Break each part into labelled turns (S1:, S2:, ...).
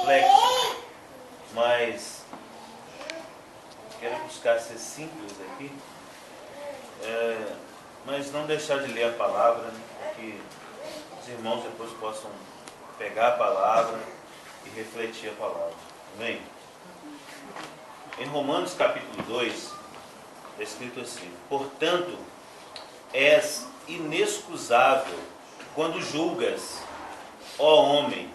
S1: complexo, mas quero buscar ser simples aqui, mas não deixar de ler a palavra, né, para que os irmãos depois possam pegar a palavra e refletir a palavra. Amém? Em Romanos capítulo 2, é escrito assim: portanto, és inexcusável quando julgas, ó homem,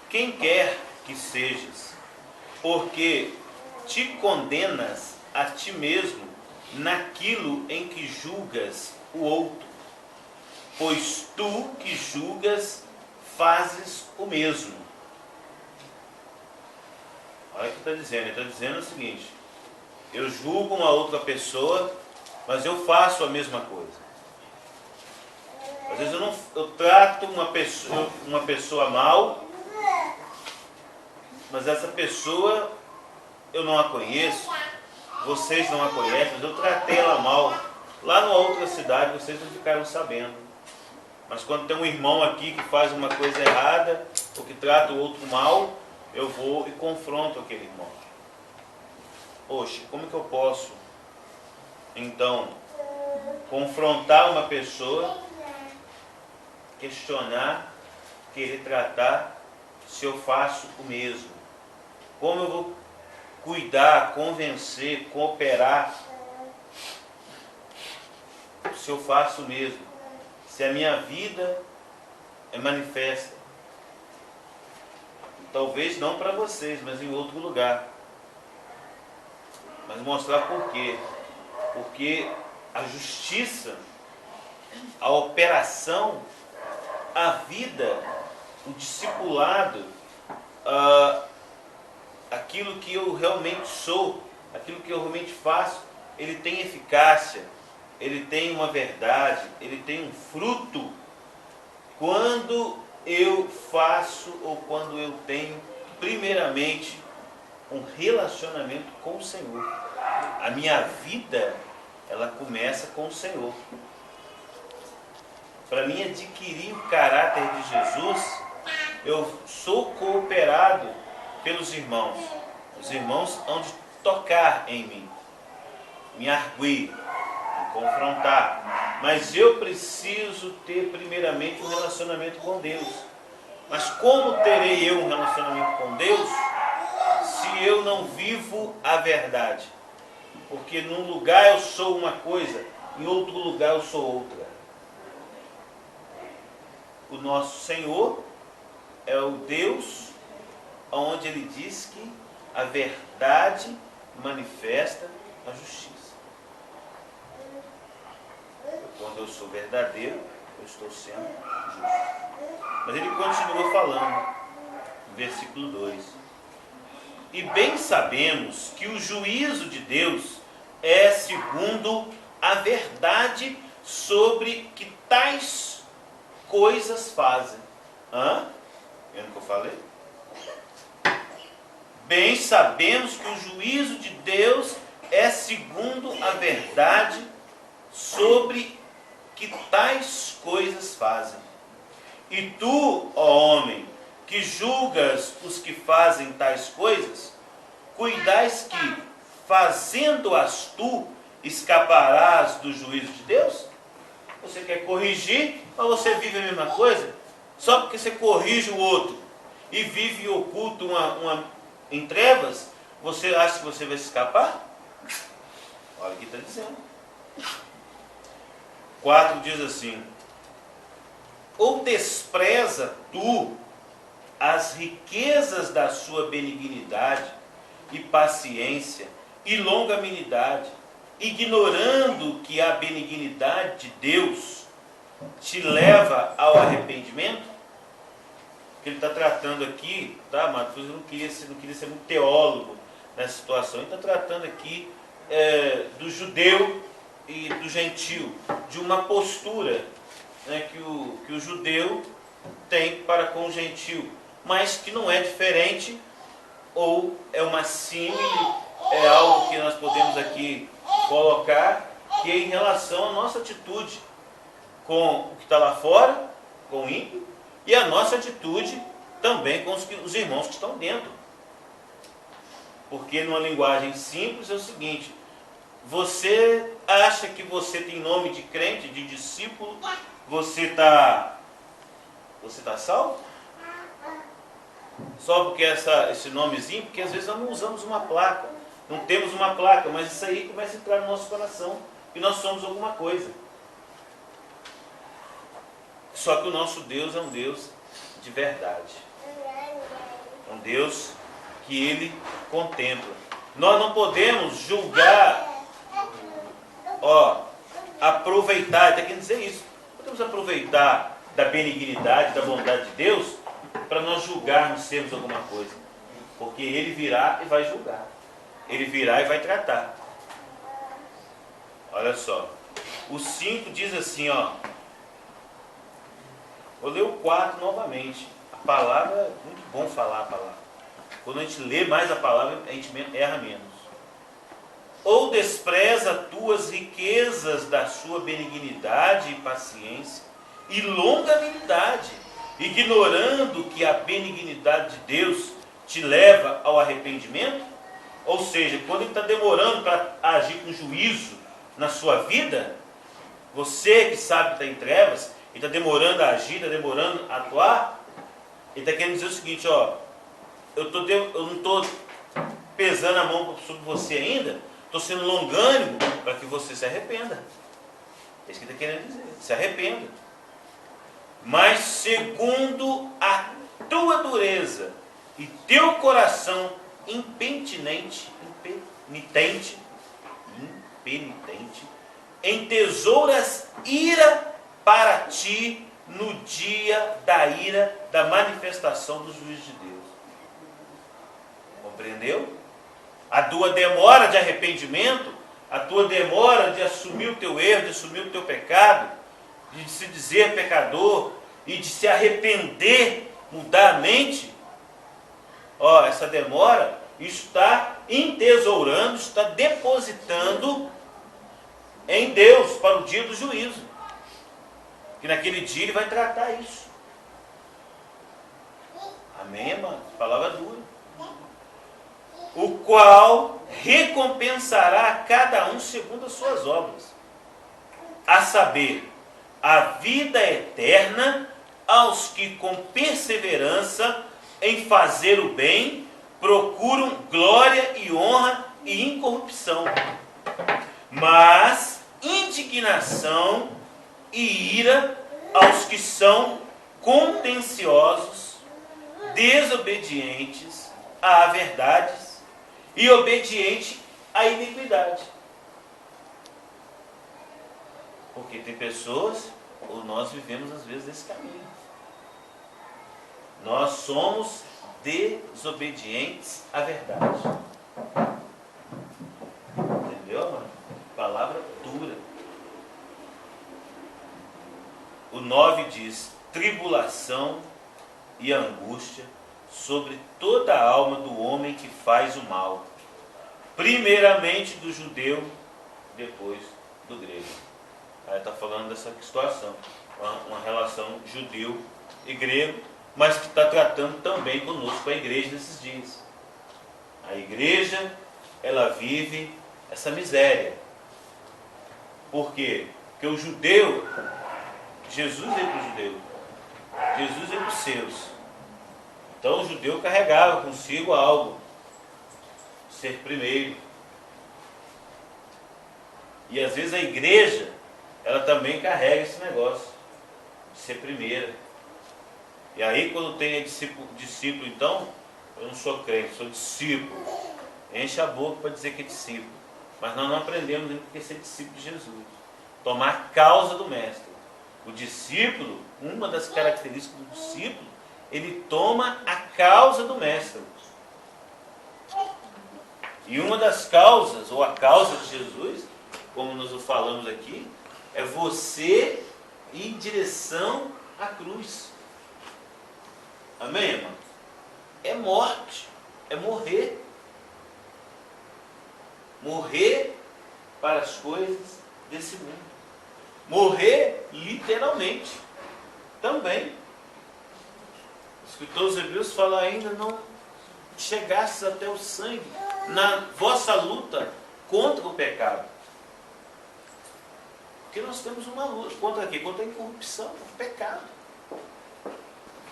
S1: quem quer que sejas, porque te condenas a ti mesmo naquilo em que julgas o outro, pois tu que julgas fazes o mesmo. Olha o que está dizendo. Ele está dizendo o seguinte: eu julgo uma outra pessoa, mas eu faço a mesma coisa. Às vezes eu trato uma pessoa mal, mas essa pessoa eu não a conheço, vocês não a conhecem, mas eu tratei ela mal. Lá numa outra cidade vocês não ficaram sabendo. Mas quando tem um irmão aqui que faz uma coisa errada, ou que trata o outro mal, eu vou e confronto aquele irmão. Poxa, como que eu posso, então, confrontar uma pessoa, questionar, querer tratar, se eu faço o mesmo? Como eu vou cuidar, convencer, cooperar, se eu faço o mesmo? Se a minha vida é manifesta. Talvez não para vocês, mas em outro lugar. Mas mostrar por quê. Porque a justiça, a operação, a vida, o discipulado, aquilo que eu realmente sou, aquilo que eu realmente faço, ele tem eficácia, ele tem uma verdade, ele tem um fruto quando eu faço ou quando eu tenho, primeiramente, um relacionamento com o Senhor. A minha vida, ela começa com o Senhor. Para mim adquirir o caráter de Jesus, eu sou cooperado pelos irmãos. Os irmãos hão de tocar em mim, me arguir, me confrontar. Mas eu preciso ter primeiramente um relacionamento com Deus. Mas como terei eu um relacionamento com Deus se eu não vivo a verdade? Porque num lugar eu sou uma coisa, em outro lugar eu sou outra. O nosso Senhor é o Deus onde Ele diz que a verdade manifesta a justiça. Quando eu sou verdadeiro, eu estou sendo justo. Mas ele continua falando, no versículo 2. E bem sabemos que o juízo de Deus é segundo a verdade sobre que tais coisas fazem. Vendo o que eu falei? Bem sabemos que o juízo de Deus é segundo a verdade sobre que tais coisas fazem. E tu, ó homem, que julgas os que fazem tais coisas, cuidais que, fazendo-as tu, escaparás do juízo de Deus? Você quer corrigir, mas você vive a mesma coisa? Só porque você corrige o outro e vive oculto em trevas, você acha que você vai se escapar? Olha o que está dizendo. 4 diz assim: ou despreza tu as riquezas da sua benignidade e paciência e longanimidade, ignorando que a benignidade de Deus te leva ao arrependimento? Que ele está tratando aqui, tá, amado? Eu não queria ser muito teólogo nessa situação. Ele está tratando aqui do judeu e do gentio, de uma postura, né, que o judeu tem para com o gentio, mas que não é diferente, ou é uma símile, é algo que nós podemos aqui colocar, que é em relação à nossa atitude com o que está lá fora, com o ímpio, e a nossa atitude também com os irmãos que estão dentro. Porque numa linguagem simples é o seguinte: você acha que você tem nome de crente, de discípulo, você está salvo? Só porque esse nomezinho, porque às vezes nós não usamos uma placa, não temos uma placa, mas isso aí começa a entrar no nosso coração, e nós somos alguma coisa. Só que o nosso Deus é um Deus de verdade. É um Deus que Ele contempla. Nós não podemos julgar, aproveitar, está querendo dizer isso. Podemos aproveitar da benignidade, da bondade de Deus, para nós julgarmos sermos alguma coisa. Porque Ele virá e vai julgar. Ele virá e vai tratar. Olha só. O 5 diz assim, vou ler o 4 novamente. A palavra, é muito bom falar a palavra. Quando a gente lê mais a palavra, a gente erra menos. Ou despreza tuas riquezas da sua benignidade e paciência e longanimidade, ignorando que a benignidade de Deus te leva ao arrependimento? Ou seja, quando ele está demorando para agir com juízo na sua vida, você que sabe que está em trevas, ele está demorando a agir, está demorando a atuar, ele está querendo dizer o seguinte, eu não estou pesando a mão sobre você ainda, estou sendo longânimo para que você se arrependa. É isso que ele está querendo dizer, se arrependa. Mas segundo a tua dureza e teu coração impenitente, entesouras ira para ti no dia da ira, da manifestação do juízo de Deus. Compreendeu? A tua demora de arrependimento, a tua demora de assumir o teu erro, de assumir o teu pecado, de se dizer pecador e de se arrepender, mudar a mente, essa demora, isso está entesourando, está depositando em Deus para o dia do juízo. Que naquele dia Ele vai tratar isso. Amém, irmão? Palavra dura. O qual recompensará a cada um segundo as suas obras. A saber, a vida eterna aos que com perseverança em fazer o bem procuram glória e honra e incorrupção. Mas indignação e ira aos que são contenciosos, desobedientes à verdade e obedientes à iniquidade. Porque tem pessoas, ou nós vivemos às vezes nesse caminho. Nós somos desobedientes à verdade. Entendeu, mano? Palavra dura. O 9 diz: tribulação e angústia sobre toda a alma do homem que faz o mal, primeiramente do judeu, depois do grego. Aí está falando dessa situação, uma relação judeu e grego, mas que está tratando também conosco a igreja nesses dias. A igreja, ela vive essa miséria. Por quê? Porque o judeu, Jesus veio para o judeu, Jesus veio para os seus. Então o judeu carregava consigo algo, ser primeiro. E às vezes a igreja, ela também carrega esse negócio, de ser primeira. E aí quando tem discípulo, então, eu não sou crente, sou discípulo. Enche a boca para dizer que é discípulo. Mas nós não aprendemos nem porque ser discípulo de Jesus. Tomar causa do mestre. O discípulo, uma das características do discípulo, ele toma a causa do mestre. E uma das causas, ou a causa de Jesus, como nós falamos aqui, é você ir em direção à cruz. Amém, irmão? É morte, é morrer. Morrer para as coisas desse mundo. Morrer literalmente também. O escritor dos Hebreus fala ainda, não chegastes até o sangue na vossa luta contra o pecado. Porque nós temos uma luta contra quê? Contra a incorrupção, o pecado.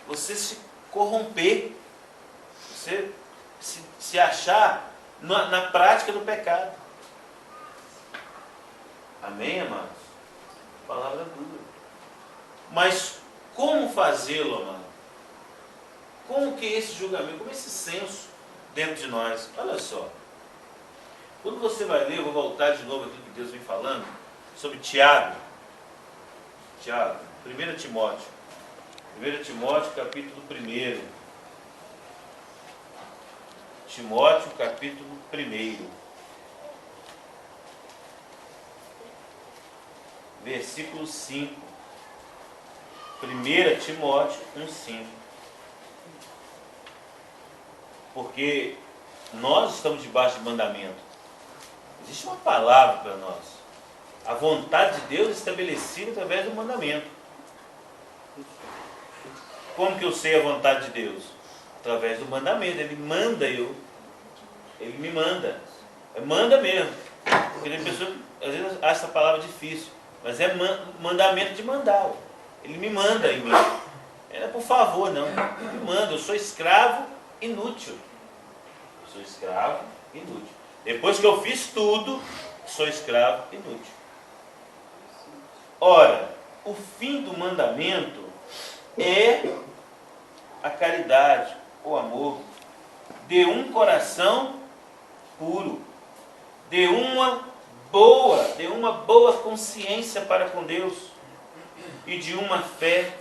S1: Você se corromper, você se achar na prática do pecado. Amém, amados? Palavra dura. Mas como fazê-lo, amado? Como que esse julgamento, como esse senso dentro de nós? Olha só. Quando você vai ler, eu vou voltar de novo aquilo que Deus vem falando, sobre Tiago. Tiago, 1 Timóteo. 1 Timóteo, capítulo 1. Timóteo, capítulo 1. Versículo 5. 1 Timóteo 1,5. Porque nós estamos debaixo de mandamento. Existe uma palavra para nós. A vontade de Deus é estabelecida através do mandamento. Como que eu sei a vontade de Deus? Através do mandamento. Ele manda eu. Ele me manda. Manda mesmo. Porque tem pessoa que às vezes acha essa palavra difícil. Mas é mandamento de mandar. Ele me manda em mim. Não é por favor, não. Ele me manda. Eu sou escravo inútil. Eu sou escravo inútil. Depois que eu fiz tudo, sou escravo inútil. Ora, o fim do mandamento é a caridade, o amor, de um coração puro, de uma boa consciência para com Deus e de uma fé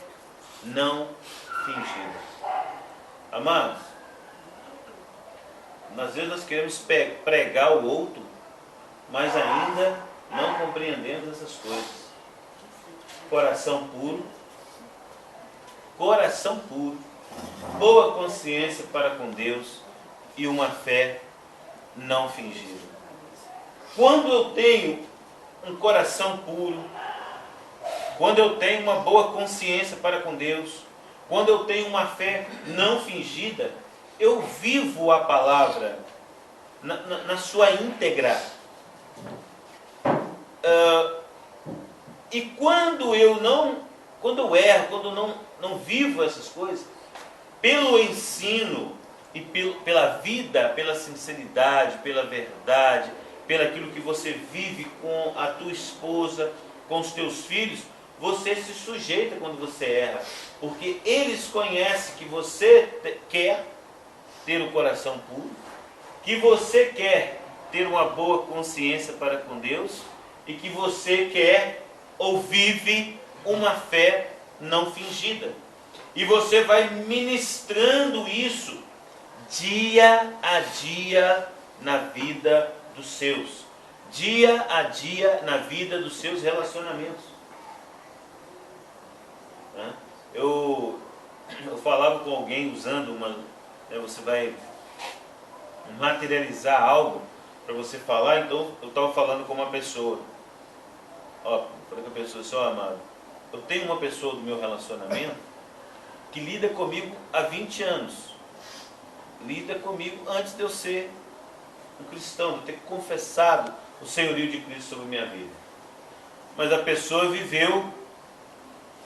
S1: não fingida. Amados, às vezes nós queremos pregar o outro, mas ainda não compreendemos essas coisas. Coração puro, boa consciência para com Deus e uma fé não fingida. Quando eu tenho um coração puro, quando eu tenho uma boa consciência para com Deus, quando eu tenho uma fé não fingida, eu vivo a palavra na sua íntegra. E quando eu erro, quando eu não vivo essas coisas, pelo ensino e pela vida, pela sinceridade, pela verdade, pelaquilo que você vive com a tua esposa, com os teus filhos, você se sujeita quando você erra, porque eles conhecem que você quer ter o coração puro, que você quer ter uma boa consciência para com Deus e que você quer ou vive uma fé não fingida. E você vai ministrando isso dia a dia na vida dos seus, dia a dia na vida dos seus relacionamentos. Eu falava com alguém usando você vai materializar algo para você falar, então eu estava falando com uma pessoa. Falei com a pessoa assim, amado, eu tenho uma pessoa do meu relacionamento que lida comigo há 20 anos. Lida comigo antes de eu ser um cristão, de eu ter confessado o senhorio de Cristo sobre a minha vida. Mas a pessoa viveu,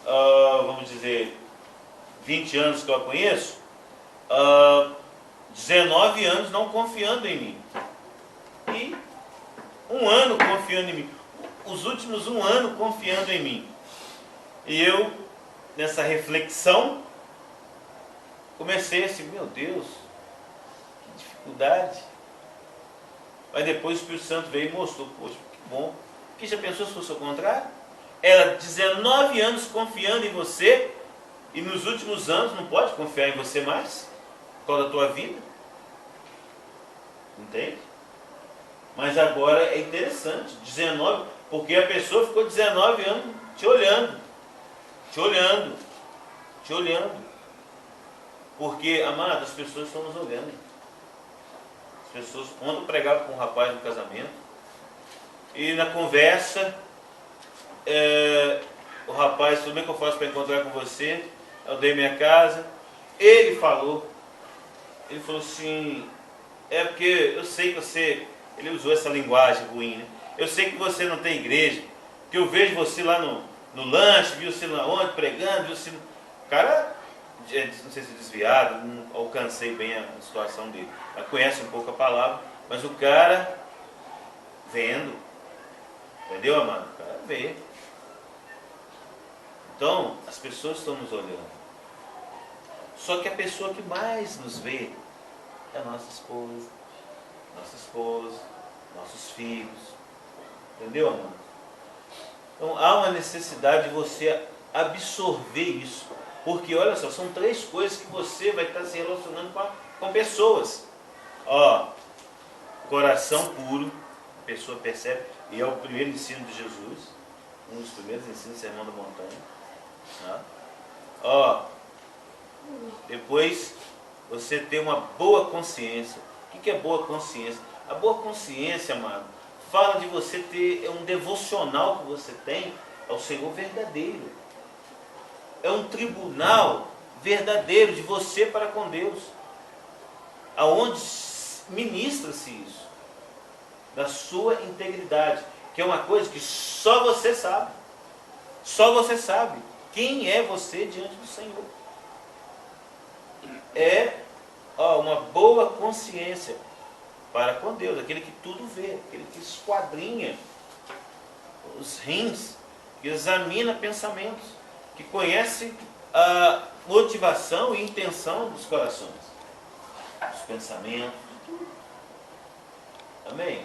S1: vamos dizer, 20 anos que eu a conheço, 19 anos não confiando em mim. E 1 ano confiando em mim. Os últimos 1 ano confiando em mim. E eu, nessa reflexão, comecei assim, meu Deus, que dificuldade. Mas depois o Espírito Santo veio e mostrou, poxa, que bom. Porque já pensou se fosse o contrário? Ela 19 anos confiando em você, e nos últimos anos não pode confiar em você mais, por causa da tua vida. Entende? Mas agora é interessante, 19, porque a pessoa ficou 19 anos te olhando. Porque, amado, as pessoas estão nos olhando. As pessoas, quando eu pregava com um rapaz no casamento, e na conversa, o rapaz, tudo bem que eu faço para encontrar com você? Eu dei minha casa, Ele falou assim, é porque eu sei que você, ele usou essa linguagem ruim, né? Eu sei que você não tem igreja, que eu vejo você lá no lanche, viu você lá onde pregando, viu você... O cara, não sei se desviado, não alcancei bem a situação dele, mas conhece um pouco a palavra, mas o cara vendo, entendeu, amado? O cara vê. Então, as pessoas estão nos olhando. Só que a pessoa que mais nos vê é a nossa esposa, nossos filhos. Entendeu, amado? Então, há uma necessidade de você absorver isso. Porque, olha só, são 3 coisas que você vai estar se relacionando com pessoas. Ó, coração puro, a pessoa percebe, e é o primeiro ensino de Jesus, um dos primeiros ensinos do Sermão da Montanha. Tá? Ó, depois você ter uma boa consciência. O que é boa consciência? A boa consciência, amado, fala de você ter um devocional que você tem ao Senhor verdadeiro. É um tribunal verdadeiro de você para com Deus, aonde ministra-se isso, da sua integridade, que é uma coisa que só você sabe. Só você sabe quem é você diante do Senhor. É uma boa consciência para com Deus, aquele que tudo vê, aquele que esquadrinha os rins, que examina pensamentos, que conhece a motivação e intenção dos corações, dos pensamentos. Amém?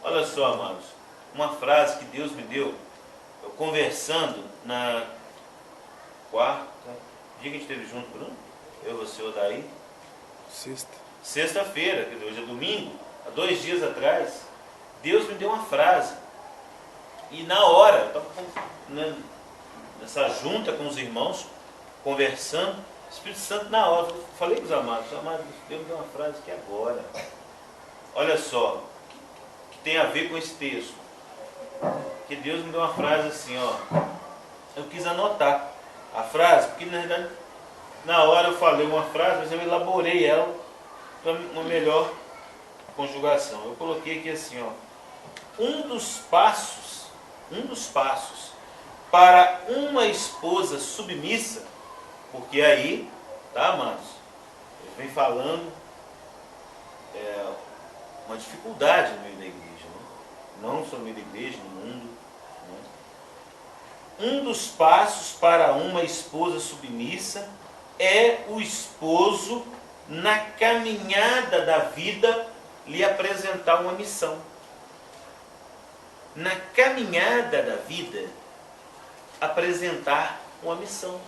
S1: Olha só, amados, uma frase que Deus me deu, eu conversando na quarta, dia que a gente esteve junto, Bruno? Eu, você, o Daí? Sexta-feira, que hoje é domingo, há 2 dias atrás, Deus me deu uma frase. E na hora, eu estava nessa junta com os irmãos, conversando, o Espírito Santo na hora, eu falei com os amados, Deus me deu uma frase aqui agora. Olha só, que tem a ver com esse texto. Que Deus me deu uma frase assim, ó. Eu quis anotar a frase, porque na verdade, na hora eu falei uma frase, mas eu elaborei ela para uma melhor conjugação. Eu coloquei aqui assim, ó. Um dos passos para uma esposa submissa, porque aí, tá, amados, ele vem falando uma dificuldade no meio da igreja, né? Não só no meio da igreja, no mundo. Né? Um dos passos para uma esposa submissa é o esposo, na caminhada da vida, lhe apresentar uma missão. Na caminhada da vida, apresentar uma missão.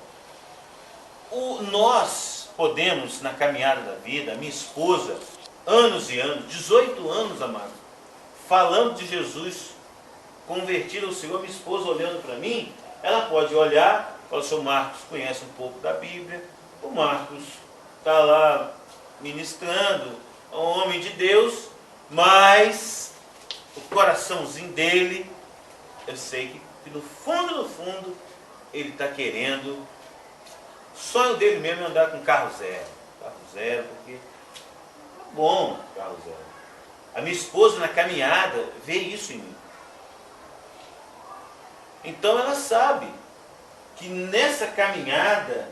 S1: Nós podemos, na caminhada da vida, a minha esposa, anos e anos, 18 anos, amado, falando de Jesus, convertida ao Senhor, minha esposa olhando para mim, ela pode olhar e falar, o senhor Marcos conhece um pouco da Bíblia, o Marcos está lá ministrando, é um homem de Deus, mas o coraçãozinho dele, eu sei que no fundo, ele está querendo, o sonho dele mesmo é andar com carro zero, porque é bom carro zero. A minha esposa na caminhada vê isso em mim. Então ela sabe que nessa caminhada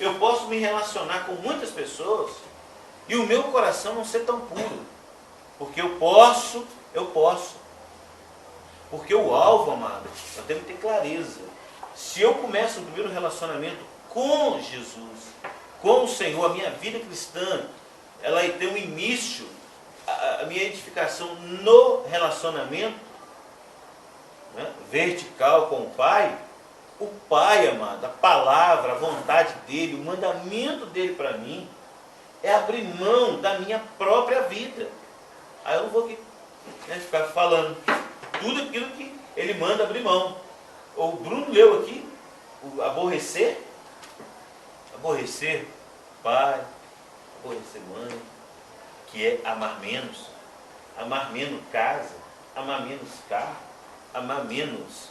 S1: eu posso me relacionar com muitas pessoas e o meu coração não ser tão puro. Porque eu posso. Porque o alvo, amado, eu tenho que ter clareza. Se eu começo o primeiro relacionamento com Jesus, com o Senhor, a minha vida cristã, ela tem um início, a minha edificação no relacionamento, né, vertical com o Pai, amado, a palavra, a vontade dele, o mandamento dele para mim, é abrir mão da minha própria vida. Aí eu não vou aqui, né, ficar falando tudo aquilo que ele manda abrir mão. O Bruno leu aqui, o aborrecer pai, aborrecer mãe, que é amar menos casa, amar menos carro, amar menos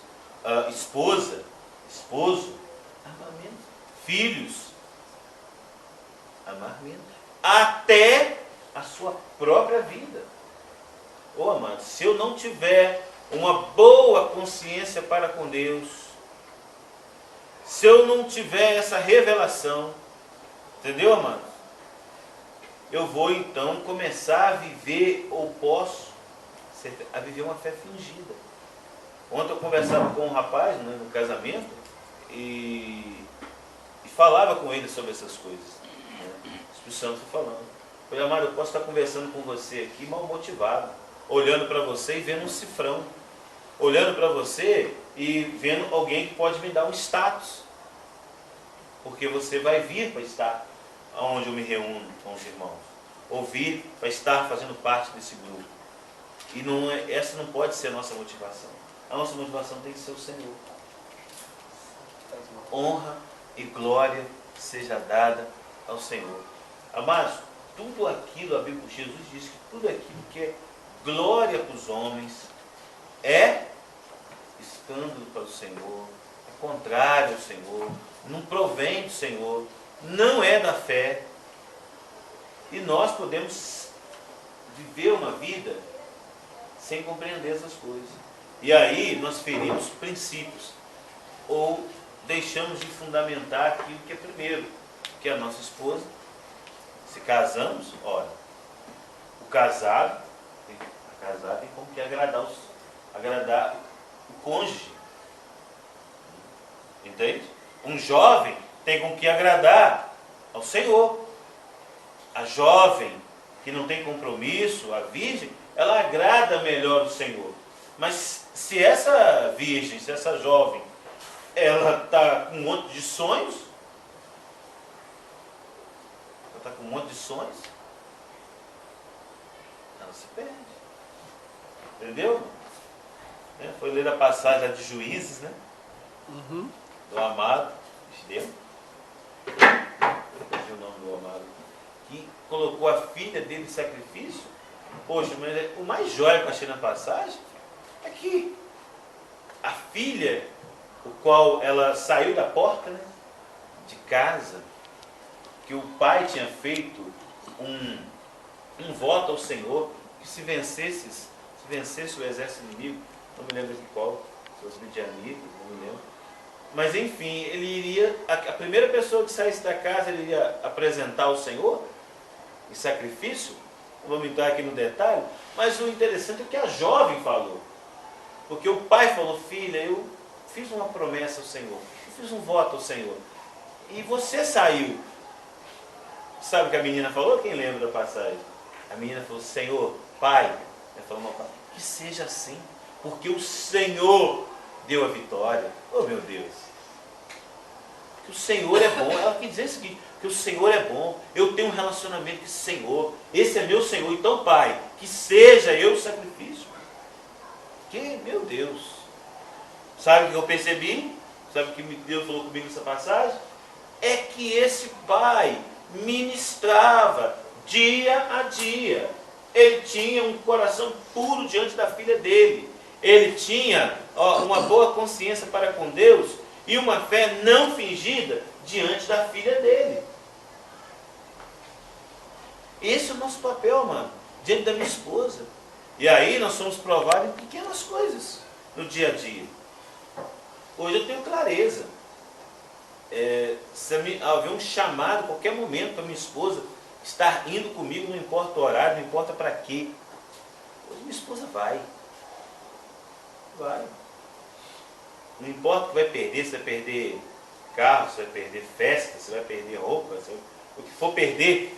S1: esposo, amar menos filhos. Amar menos. Até a sua própria vida. Ô amado, se eu não tiver uma boa consciência para com Deus, se eu não tiver essa revelação, entendeu, amado? Eu vou então começar a viver, ou posso, a viver uma fé fingida. Ontem eu conversava com um rapaz, né, no casamento, e falava com ele sobre essas coisas. Né? O Espírito Santo falando. Eu falei, amado, eu posso estar conversando com você aqui mal motivado, olhando para você e vendo um cifrão, olhando para você e vendo alguém que pode me dar um status, porque você vai vir para estar onde eu me reúno com os irmãos, ou vir para estar fazendo parte desse grupo. E não é, essa não pode ser a nossa motivação. A nossa motivação tem que ser o Senhor. Honra e glória seja dada ao Senhor. Amados, tudo aquilo, a Bíblia, Jesus diz que tudo aquilo que é glória para os homens é escândalo para o Senhor, é contrário ao Senhor, não provém do Senhor, não é da fé. E nós podemos viver uma vida sem compreender essas coisas. E aí nós ferimos princípios, ou deixamos de fundamentar aquilo que é primeiro, que é a nossa esposa. Se casamos, ora, o casado tem como que agradar o cônjuge. Entende? Um jovem tem com que agradar ao Senhor. A jovem que não tem compromisso, a virgem, ela agrada melhor o Senhor. Mas se essa virgem, se essa jovem, ela está com um monte de sonhos, ela se perde. Entendeu? Foi ler a passagem de Juízes, né? Do amado, Gideão. Eu o nome do amado. Que colocou a filha dele em sacrifício. Poxa, mas o mais jóia que eu achei na passagem é que a filha, o qual ela saiu da porta, né, de casa, que o pai tinha feito um voto ao Senhor, que se vencesse o exército inimigo, não me lembro de qual, se os midianitas, não me lembro. Mas enfim, ele iria, a primeira pessoa que saísse da casa, ele iria apresentar ao Senhor em sacrifício. Não vamos entrar aqui no detalhe, mas o interessante é que a jovem falou. Porque o pai falou, filha, eu fiz uma promessa ao Senhor, eu fiz um voto ao Senhor, e você saiu. Sabe o que a menina falou? Quem lembra da passagem? A menina falou, Senhor, pai, ela falou, meu pai, que seja assim, porque o Senhor deu a vitória. Oh meu Deus, que o Senhor é bom. Ela quer dizer o seguinte, que o Senhor é bom, eu tenho um relacionamento com o Senhor, esse é meu Senhor, então pai, que seja eu o sacrifício. Que, meu Deus, sabe o que eu percebi? Sabe o que Deus falou comigo nessa passagem? É que esse pai ministrava dia a dia. Ele tinha um coração puro diante da filha dele. Ele tinha uma boa consciência para com Deus e uma fé não fingida diante da filha dele. Esse é o nosso papel, mano, diante da minha esposa. E aí nós somos provados em pequenas coisas no dia a dia. Hoje eu tenho clareza. Se haver um chamado a qualquer momento para minha esposa estar indo comigo, não importa o horário, não importa para quê. Hoje minha esposa vai. Não importa o que vai perder, se vai perder carro, se vai perder festa, se vai perder roupa, o que for perder,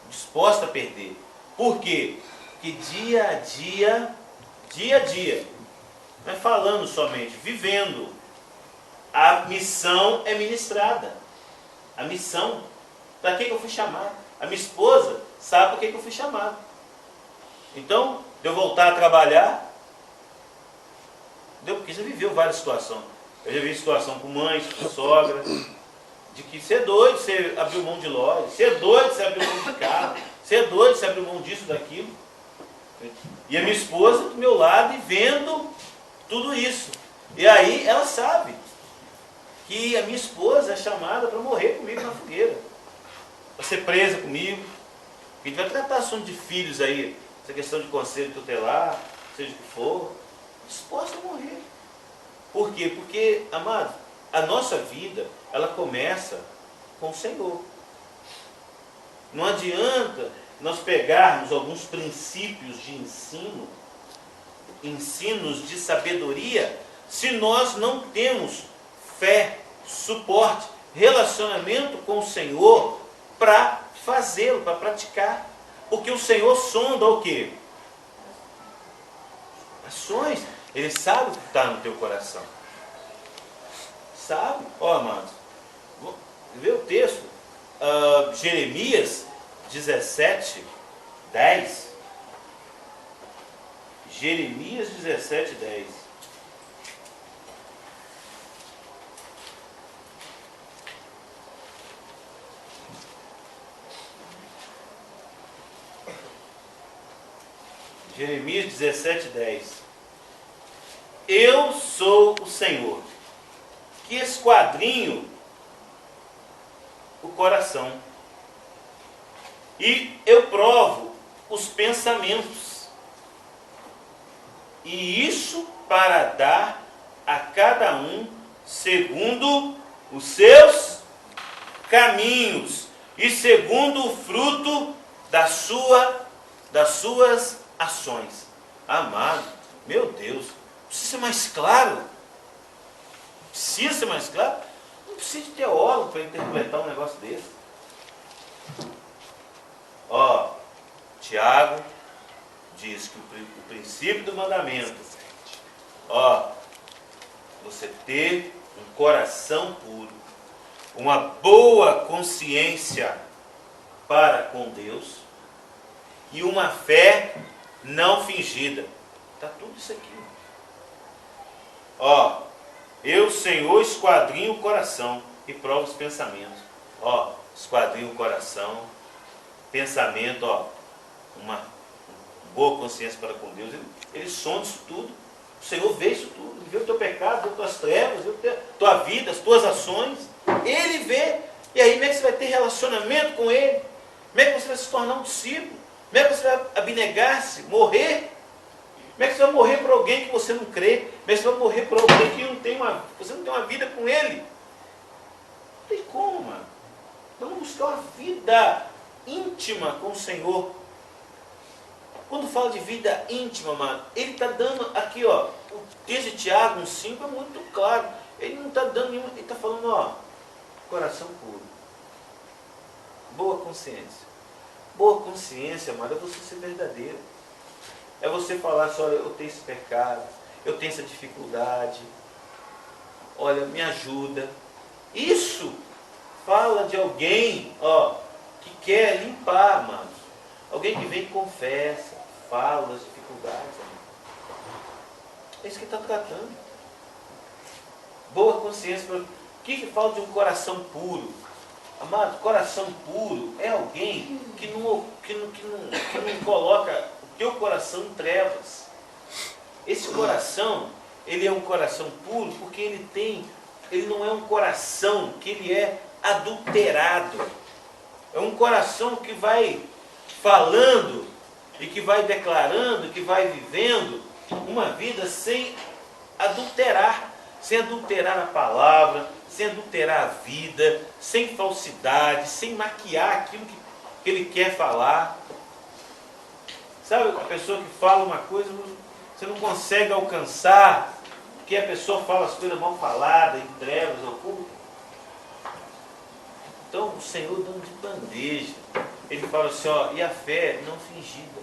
S1: disposta a perder. Por quê? Porque dia a dia, não é falando somente, vivendo, a missão é ministrada. A missão, para que eu fui chamado? A minha esposa sabe para que eu fui chamado. Então, de eu voltar a trabalhar, porque já viveu várias situações. Eu já vi situação com mães, com sogra, de que você é doido, você abriu mão de loja, você é doido, você abriu mão de carro, você é doido, você abriu mão disso, daquilo. E a minha esposa do meu lado e vendo tudo isso. E aí ela sabe que a minha esposa é chamada para morrer comigo na fogueira. Vai ser presa comigo. A gente vai tratar assunto de filhos aí, essa questão de conselho tutelar, seja o que for, disposta a morrer. Por quê? Porque, amado, a nossa vida, ela começa com o Senhor. Não adianta nós pegarmos alguns princípios de ensino, ensinos de sabedoria, se nós não temos fé, suporte, relacionamento com o Senhor para fazê-lo, para praticar. Porque o Senhor sonda o quê? Ações. Ele sabe o que está no teu coração. Sabe? Ó, amados, vê o texto. Jeremias 17, 10. Jeremias 17, 10. Jeremias 17, 10. Eu sou o Senhor, que esquadrinho o coração, e eu provo os pensamentos, e isso para dar a cada um segundo os seus caminhos e segundo o fruto das suas ações. Amado, meu Deus, precisa ser mais claro. Precisa ser mais claro. Não precisa de teólogo para interpretar um negócio desse. Ó, Tiago diz que o princípio do mandamento, ó, você ter um coração puro, uma boa consciência para com Deus e uma fé não fingida. Está tudo isso aqui. Ó, eu, Senhor, esquadrinho o coração e provo os pensamentos. Ó, esquadrinho o coração, pensamento, ó, uma boa consciência para com Deus. Ele sonda isso tudo. O Senhor vê isso tudo. Ele vê o teu pecado, vê as tuas trevas, vê a tua vida, as tuas ações. Ele vê. E aí, como é que você vai ter relacionamento com Ele? Como é que você vai se tornar um discípulo? Como é que você vai abnegar-se, morrer? Como é que você vai morrer por alguém que você não crê? Como é que você vai morrer por alguém que você não tem uma vida com Ele? Não tem como, mano. Vamos buscar uma vida íntima com o Senhor. Quando fala de vida íntima, mano, ele está dando aqui, ó, o texto de Tiago 1,5 é muito claro. Ele não está dando nenhuma, ele está falando, ó, coração puro, boa consciência. Boa consciência, amado, é você ser verdadeiro. É você falar assim, olha, eu tenho esse pecado, eu tenho essa dificuldade, olha, me ajuda. Isso fala de alguém, ó, que quer limpar, amado. Alguém que vem e confessa, fala das dificuldades, amado. É isso que está tratando. Boa consciência. O que fala de um coração puro? Amado, coração puro é alguém que não coloca o teu coração em trevas. Esse coração, ele é um coração puro porque ele não é um coração que ele é adulterado. É um coração que vai falando e que vai declarando, que vai vivendo uma vida sem adulterar a palavra, sem adulterar a vida, sem falsidade, sem maquiar aquilo que ele quer falar. Sabe, a pessoa que fala uma coisa, você não consegue alcançar, porque a pessoa fala as coisas mal faladas, em trevas, ocultas. Então, o Senhor dando de bandeja. Ele fala assim, ó, e a fé não fingida.